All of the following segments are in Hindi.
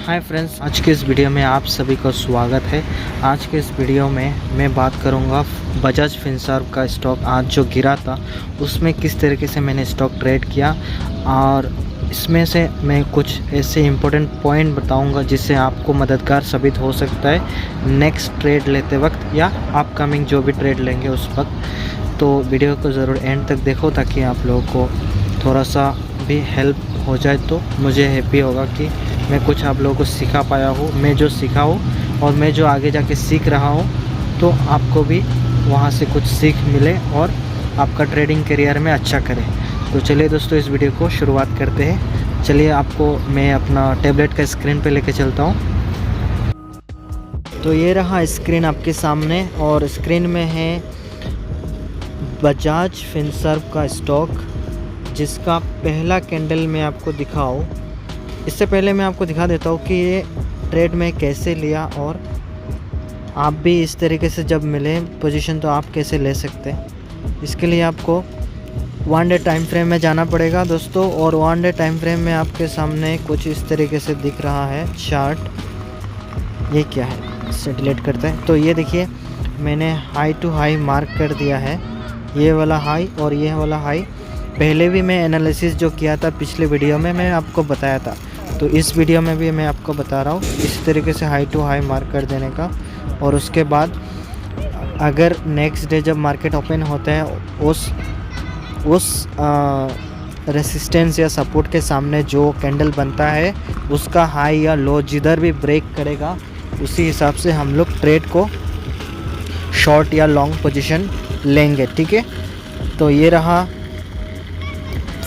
हाय फ्रेंड्स, आज के इस वीडियो में आप सभी का स्वागत है। आज के इस वीडियो में मैं बात करूंगा बजाज फिनसर्व का स्टॉक आज जो गिरा था उसमें किस तरीके से मैंने स्टॉक ट्रेड किया, और इसमें से मैं कुछ ऐसे इम्पोर्टेंट पॉइंट बताऊंगा जिससे आपको मददगार साबित हो सकता है नेक्स्ट ट्रेड लेते वक्त या अपकमिंग जो भी ट्रेड लेंगे उस वक्त। तो वीडियो को ज़रूर एंड तक देखो ताकि आप लोगों को थोड़ा सा भी हेल्प हो जाए, तो मुझे हैप्पी होगा कि मैं कुछ आप लोगों को सिखा पाया हूँ। मैं जो सीखा हूँ और मैं जो आगे जाके सीख रहा हूँ तो आपको भी वहाँ से कुछ सीख मिले और आपका ट्रेडिंग करियर में अच्छा करे। तो चलिए दोस्तों, इस वीडियो को शुरुआत करते हैं। चलिए आपको मैं अपना टैबलेट का स्क्रीन पे लेके चलता हूँ। तो ये रहा स्क्रीन आपके सामने और स्क्रीन में है बजाज फिनसर्व का स्टॉक जिसका पहला कैंडल मैं आपको दिखाऊँ। इससे पहले मैं आपको दिखा देता हूँ कि ये ट्रेड में कैसे लिया और आप भी इस तरीके से जब मिले पोजीशन तो आप कैसे ले सकते हैं। इसके लिए आपको 1 डे टाइम फ्रेम में जाना पड़ेगा दोस्तों, और 1 डे टाइम फ्रेम में आपके सामने कुछ इस तरीके से दिख रहा है चार्ट। ये क्या है, इससे डिलीट करते हैं। तो ये देखिए, मैंने हाई टू हाई मार्क कर दिया है, ये वाला हाई और ये वाला हाई। पहले भी मैं एनालिसिस जो किया था पिछले वीडियो में मैं आपको बताया था, तो इस वीडियो में भी मैं आपको बता रहा हूँ इस तरीके से हाई टू हाई मार्क कर देने का। और उसके बाद अगर नेक्स्ट डे जब मार्केट ओपन होता है उस रेसिस्टेंस या सपोर्ट के सामने जो कैंडल बनता है उसका हाई या लो जिधर भी ब्रेक करेगा उसी हिसाब से हम लोग ट्रेड को शॉर्ट या लॉन्ग पोजीशन लेंगे, ठीक है। तो ये रहा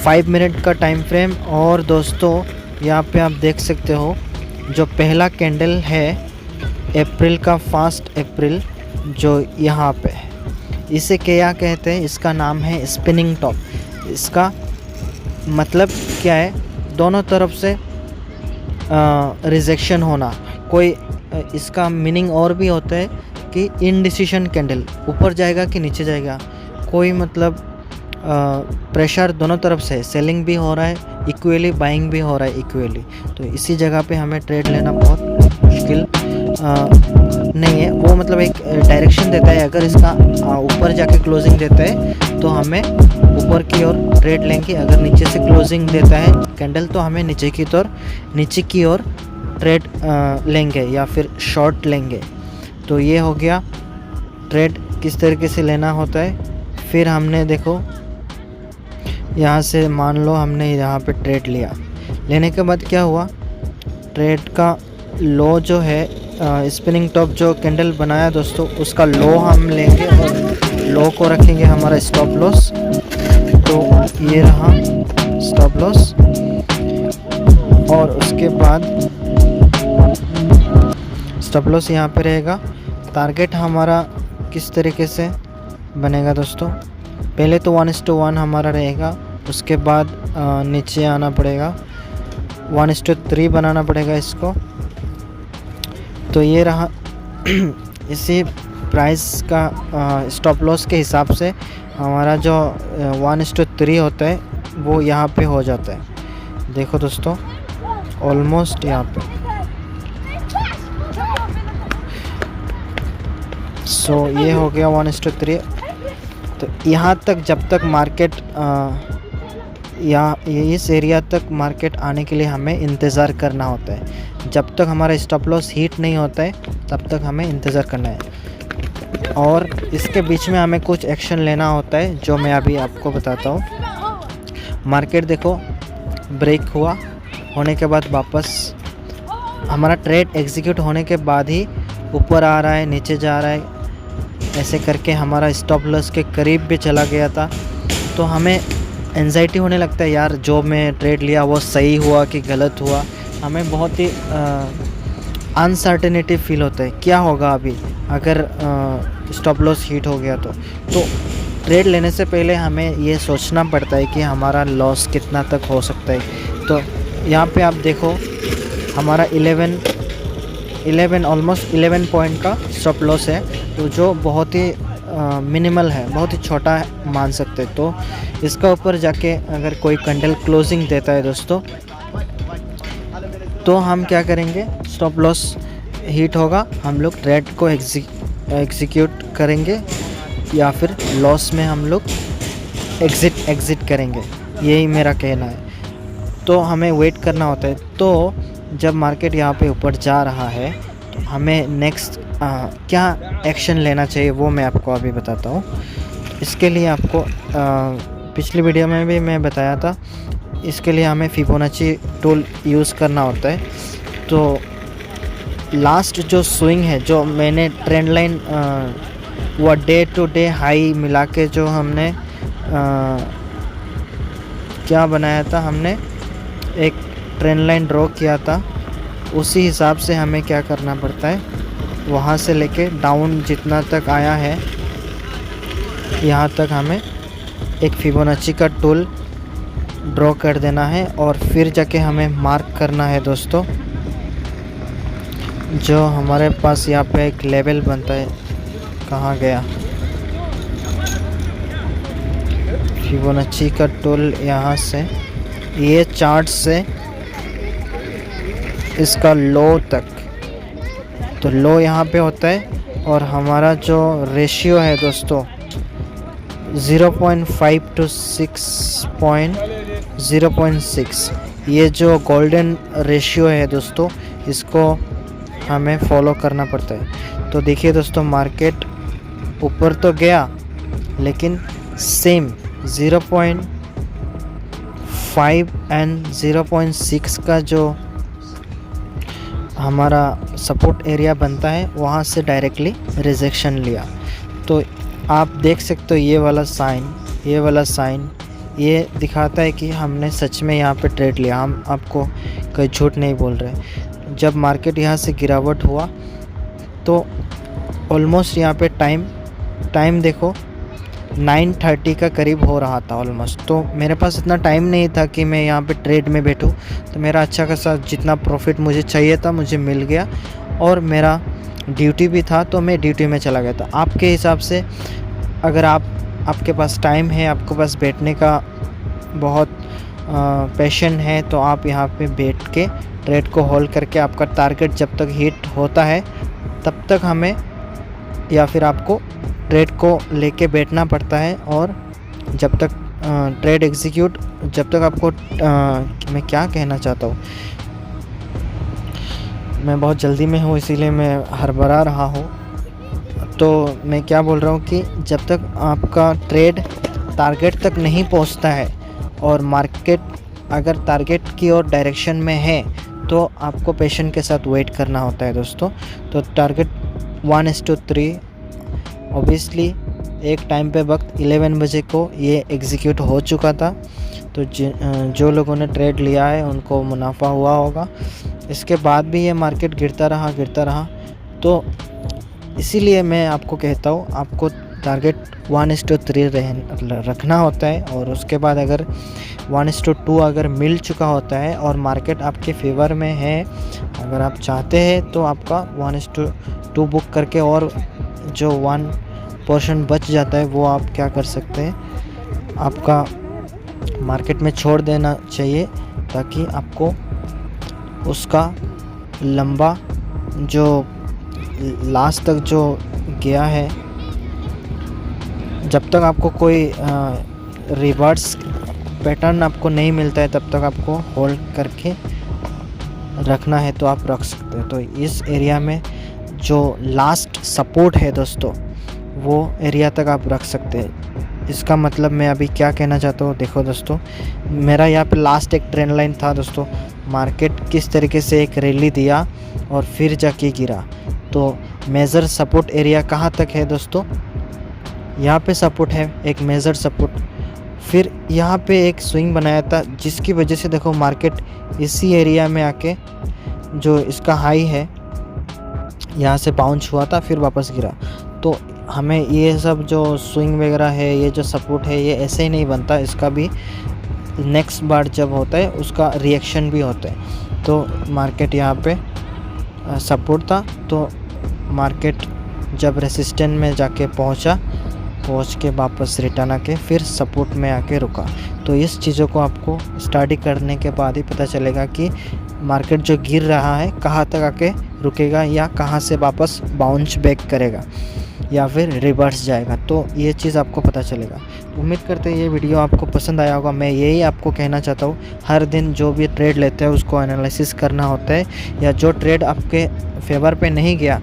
5 मिनट का टाइम फ्रेम। और दोस्तों यहाँ पे आप देख सकते हो जो पहला कैंडल है अप्रैल का, फर्स्ट अप्रैल जो यहाँ पे है, इसे क्या कहते हैं, इसका नाम है स्पिनिंग टॉप। इसका मतलब क्या है, दोनों तरफ से रिजेक्शन होना। कोई इसका मीनिंग और भी होता है कि इनडिसीजन कैंडल, ऊपर जाएगा कि नीचे जाएगा, कोई मतलब प्रेशर दोनों तरफ से, सेलिंग भी हो रहा है इक्वली, बाइंग भी हो रहा है इक्वली। तो इसी जगह पे हमें ट्रेड लेना बहुत मुश्किल नहीं है। वो मतलब एक डायरेक्शन देता है, अगर इसका ऊपर जाके क्लोजिंग देता है तो हमें ऊपर की ओर ट्रेड लेंगे, अगर नीचे से क्लोजिंग देता है कैंडल तो हमें नीचे की ओर ट्रेड लेंगे या फिर शॉर्ट लेंगे। तो ये हो गया ट्रेड किस तरीके से लेना होता है। फिर हमने देखो यहाँ से मान लो हमने यहाँ पे ट्रेड लिया, लेने के बाद क्या हुआ, ट्रेड का लो जो है स्पिनिंग टॉप जो कैंडल बनाया दोस्तों उसका लो हम लेंगे और लो को रखेंगे हमारा स्टॉप लॉस। तो ये रहा स्टॉप लॉस, और उसके बाद स्टॉप लॉस यहाँ पे रहेगा। टारगेट हमारा किस तरीके से बनेगा दोस्तों, पहले तो 1:1 हमारा रहेगा, उसके बाद नीचे आना पड़ेगा, 1:3 बनाना पड़ेगा इसको। तो ये रहा इसी प्राइस का स्टॉप लॉस के हिसाब से हमारा जो 1:3 होता है वो यहाँ पे हो जाता है। देखो दोस्तों, ऑलमोस्ट यहाँ पे। सो ये हो गया 1:3। तो यहाँ तक जब तक मार्केट इस एरिया तक मार्केट आने के लिए हमें इंतज़ार करना होता है। जब तक हमारा स्टॉप लॉस हिट नहीं होता है तब तक हमें इंतज़ार करना है, और इसके बीच में हमें कुछ एक्शन लेना होता है जो मैं अभी आपको बताता हूँ। मार्केट देखो ब्रेक होने के बाद वापस हमारा ट्रेड एग्जीक्यूट होने के बाद ही ऊपर आ रहा है, नीचे जा रहा है, ऐसे करके हमारा स्टॉप लॉस के करीब भी चला गया था। तो हमें एंजाइटी होने लगता है, यार जो मैं ट्रेड लिया वो सही हुआ कि गलत हुआ। हमें बहुत ही अनसर्टेनिटी फील होता है, क्या होगा अभी अगर स्टॉप लॉस हिट हो गया तो ट्रेड लेने से पहले हमें ये सोचना पड़ता है कि हमारा लॉस कितना तक हो सकता है। तो यहाँ पे आप देखो हमारा 11 ऑलमोस्ट 11 पॉइंट का स्टॉप लॉस है, तो जो बहुत ही मिनिमल है, बहुत ही छोटा मान सकते। तो इसका ऊपर जाके अगर कोई कैंडल क्लोजिंग देता है दोस्तों तो हम क्या करेंगे, स्टॉप लॉस हिट होगा, हम लोग ट्रेड को एग्जीक्यूट करेंगे या फिर लॉस में हम लोग एग्ज़िट करेंगे, यही मेरा कहना है। तो हमें वेट करना होता है। तो जब मार्केट यहाँ पे ऊपर जा रहा है तो हमें नेक्स्ट क्या एक्शन लेना चाहिए वो मैं आपको अभी बताता हूँ। इसके लिए आपको पिछली वीडियो में भी मैं बताया था, इसके लिए हमें फिबोनाची टूल यूज़ करना होता है। तो लास्ट जो स्विंग है, जो मैंने ट्रेंड लाइन वो डे टू डे हाई मिला के जो हमने क्या बनाया था, हमने एक ट्रेंड लाइन ड्रॉ किया था, उसी हिसाब से हमें क्या करना पड़ता है, वहाँ से लेके डाउन जितना तक आया है यहाँ तक हमें एक फिबोनाची का टूल ड्रॉ कर देना है और फिर जाके हमें मार्क करना है दोस्तों। जो हमारे पास यहाँ पे एक लेवल बनता है, कहाँ गया फिबोनाची का टूल, यहाँ से ये चार्ट से इसका लो तक, तो लो यहाँ पे होता है और हमारा जो रेशियो है दोस्तों 0.5 to 6.0.6, ये जो गोल्डन रेशियो है दोस्तों, इसको हमें फॉलो करना पड़ता है। तो देखिए दोस्तों, मार्केट ऊपर तो गया लेकिन सेम 0.5 एंड 0.6 का जो हमारा सपोर्ट एरिया बनता है वहाँ से डायरेक्टली रिजेक्शन लिया। तो आप देख सकते हो ये वाला साइन ये दिखाता है कि हमने सच में यहाँ पे ट्रेड लिया। हम आपको कोई झूठ नहीं बोल रहे। जब मार्केट यहाँ से गिरावट हुआ तो ऑलमोस्ट यहाँ पे टाइम देखो 9:30 का करीब हो रहा था ऑलमोस्ट। तो मेरे पास इतना टाइम नहीं था कि मैं यहाँ पे ट्रेड में बैठूँ। तो मेरा अच्छा खासा जितना प्रॉफिट मुझे चाहिए था मुझे मिल गया और मेरा ड्यूटी भी था, तो मैं ड्यूटी में चला गया था। आपके हिसाब से अगर आपके पास टाइम है, आपके पास बैठने का बहुत पैशन है, तो आप यहाँ पे बैठ के ट्रेड को होल्ड करके आपका टारगेट जब तक हिट होता है तब तक हमें या फिर आपको ट्रेड को लेके बैठना पड़ता है। और जब तक ट्रेड एग्जीक्यूट, जब तक आपको मैं क्या कहना चाहता हूँ, मैं बहुत जल्दी में हूँ इसीलिए मैं हड़बड़ा रहा हूँ। तो मैं क्या बोल रहा हूँ कि जब तक आपका ट्रेड टारगेट तक नहीं पहुँचता है और मार्केट अगर टारगेट की और डायरेक्शन में है तो आपको पेशेंस के साथ वेट करना होता है दोस्तों। तो टारगेट 1:3 ऑब्वियसली एक टाइम पे वक्त 11 बजे को ये एग्जीक्यूट हो चुका था। तो जो लोगों ने ट्रेड लिया है उनको मुनाफा हुआ होगा। इसके बाद भी ये मार्केट गिरता रहा। तो इसीलिए मैं आपको कहता हूँ आपको टारगेट 1:3 रखना होता है। और उसके बाद अगर 1:2 अगर मिल चुका होता है और मार्केट आपके फेवर में है, अगर आप चाहते हैं तो आपका 1:2 बुक करके और जो 1% बच जाता है वो आप क्या कर सकते हैं, आपका मार्केट में छोड़ देना चाहिए ताकि आपको उसका लंबा जो लास्ट तक जो गया है, जब तक आपको कोई रिवर्स पैटर्न आपको नहीं मिलता है तब तक आपको होल्ड करके रखना है, तो आप रख सकते हैं। तो इस एरिया में जो लास्ट सपोर्ट है दोस्तों वो एरिया तक आप रख सकते हैं। इसका मतलब मैं अभी क्या कहना चाहता हूँ, देखो दोस्तों, मेरा यहाँ पे लास्ट एक ट्रेंड लाइन था दोस्तों। मार्केट किस तरीके से एक रैली दिया और फिर जाके गिरा। तो मेजर सपोर्ट एरिया कहाँ तक है दोस्तों, यहाँ पे सपोर्ट है, एक मेजर सपोर्ट। फिर यहाँ पे एक स्विंग बनाया था जिसकी वजह से देखो मार्केट इसी एरिया में आके जो इसका हाई है यहाँ से बाउंस हुआ था, फिर वापस गिरा। तो हमें ये सब जो स्विंग वगैरह है, ये जो सपोर्ट है, ये ऐसे ही नहीं बनता, इसका भी नेक्स्ट बार जब होता है उसका रिएक्शन भी होता है। तो मार्केट यहाँ पे सपोर्ट था, तो मार्केट जब रेसिस्टेंस में जाके पहुँच के वापस रिटर्न आके फिर सपोर्ट में आके रुका। तो इस चीज़ों को आपको स्टडी करने के बाद ही पता चलेगा कि मार्केट जो गिर रहा है कहाँ तक आके रुकेगा या कहाँ से वापस बाउंस बैक करेगा या फिर रिवर्स जाएगा, तो ये चीज़ आपको पता चलेगा। उम्मीद करते हैं ये वीडियो आपको पसंद आया होगा। मैं यही आपको कहना चाहता हूँ, हर दिन जो भी ट्रेड लेते हैं उसको एनालिसिस करना होता है, या जो ट्रेड आपके फेवर पे नहीं गया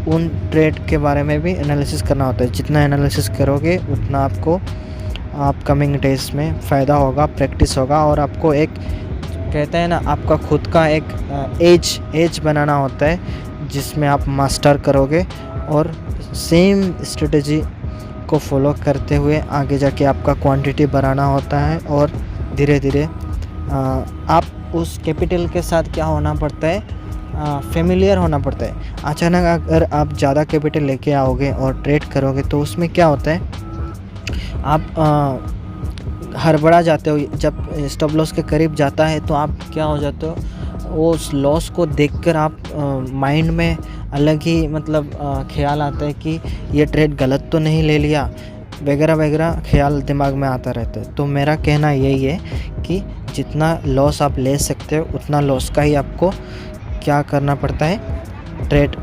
उन ट्रेड के बारे में भी एनालिसिस करना होता है। जितना एनालिसिस करोगे उतना आपको अपकमिंग डेज में फ़ायदा होगा, प्रैक्टिस होगा, और आपको एक कहते हैं ना, आपका खुद का एक एज बनाना होता है जिसमें आप मास्टर करोगे, और सेम स्ट्रेटजी को फॉलो करते हुए आगे जाके आपका क्वांटिटी बढ़ाना होता है। और धीरे धीरे आप उस कैपिटल के साथ क्या होना पड़ता है, फेमिलियर होना पड़ता है। अचानक अगर आप ज़्यादा कैपिटल लेके आओगे और ट्रेड करोगे तो उसमें क्या होता है, आप हड़बड़ा जाते हो। जब स्टॉप लॉस के करीब जाता है तो आप क्या हो जाते हो, उस लॉस को देखकर आप माइंड में अलग ही मतलब ख्याल आता है कि ये ट्रेड गलत तो नहीं ले लिया, वगैरह वगैरह ख्याल दिमाग में आता रहता है। तो मेरा कहना यही है कि जितना लॉस आप ले सकते हो उतना लॉस का ही आपको क्या करना पड़ता है, ट्रेड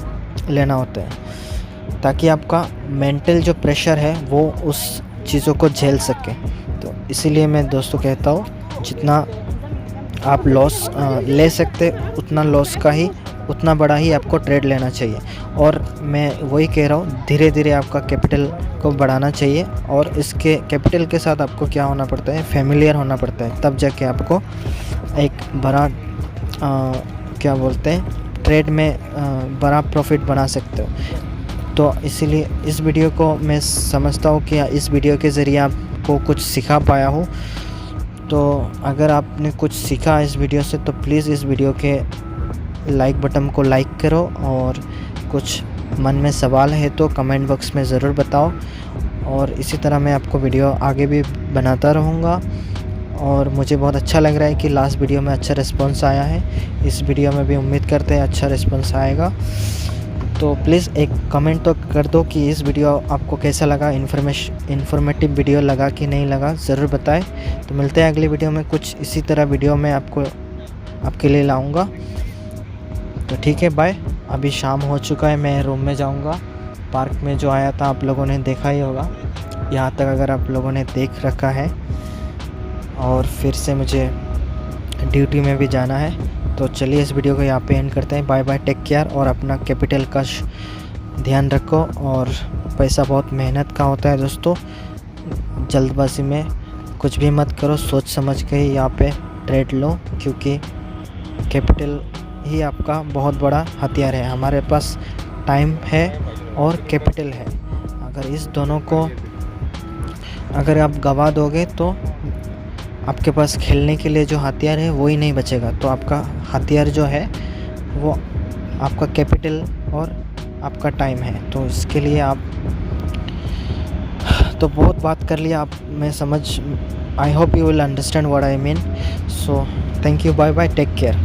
लेना होता है, ताकि आपका मेंटल जो प्रेशर है वो उस चीज़ों को झेल सके। तो इसीलिए मैं दोस्तों कहता हूँ, जितना आप लॉस ले सकते उतना लॉस का ही, उतना बड़ा ही आपको ट्रेड लेना चाहिए। और मैं वही कह रहा हूँ, धीरे धीरे आपका कैपिटल को बढ़ाना चाहिए, और इसके कैपिटल के साथ आपको क्या होना पड़ता है, फेमिलियर होना पड़ता है, तब जाके आपको एक बड़ा क्या बोलते हैं, ट्रेड में बड़ा प्रॉफिट बना सकते हो। तो इसीलिए इस वीडियो को मैं समझता हूँ कि इस वीडियो के ज़रिए आपको कुछ सिखा पाया हूँ। तो अगर आपने कुछ सीखा इस वीडियो से तो प्लीज़ इस वीडियो के लाइक बटन को लाइक करो, और कुछ मन में सवाल है तो कमेंट बॉक्स में ज़रूर बताओ। और इसी तरह मैं आपको वीडियो आगे भी बनाता रहूँगा। और मुझे बहुत अच्छा लग रहा है कि लास्ट वीडियो में अच्छा रिस्पांस आया है, इस वीडियो में भी उम्मीद करते हैं अच्छा रिस्पांस आएगा। तो प्लीज़ एक कमेंट तो कर दो कि इस वीडियो आपको कैसा लगा, इन्फॉर्मेटिव वीडियो लगा कि नहीं लगा, ज़रूर बताएं। तो मिलते हैं अगली वीडियो में, कुछ इसी तरह वीडियो मैं आपके लिए लाऊंगा। तो ठीक है, बाय। अभी शाम हो चुका है, मैं रूम में जाऊंगा। पार्क में जो आया था आप लोगों ने देखा ही होगा, यहाँ तक अगर आप लोगों ने देख रखा है, और फिर से मुझे ड्यूटी में भी जाना है। तो चलिए इस वीडियो को यहाँ पे एंड करते हैं। बाय बाय, टेक केयर, और अपना कैपिटल का ध्यान रखो। और पैसा बहुत मेहनत का होता है दोस्तों, जल्दबाजी में कुछ भी मत करो, सोच समझ के ही यहाँ पे ट्रेड लो, क्योंकि कैपिटल ही आपका बहुत बड़ा हथियार है। हमारे पास टाइम है और कैपिटल है, अगर इस दोनों को अगर आप गवा दोगे तो आपके पास खेलने के लिए जो हथियार है वो ही नहीं बचेगा। तो आपका हथियार जो है वो आपका कैपिटल और आपका टाइम है। तो इसके लिए आप तो बहुत बात कर लिया आप, मैं समझ, I hope you will understand what I mean. So thank you, bye bye, take care.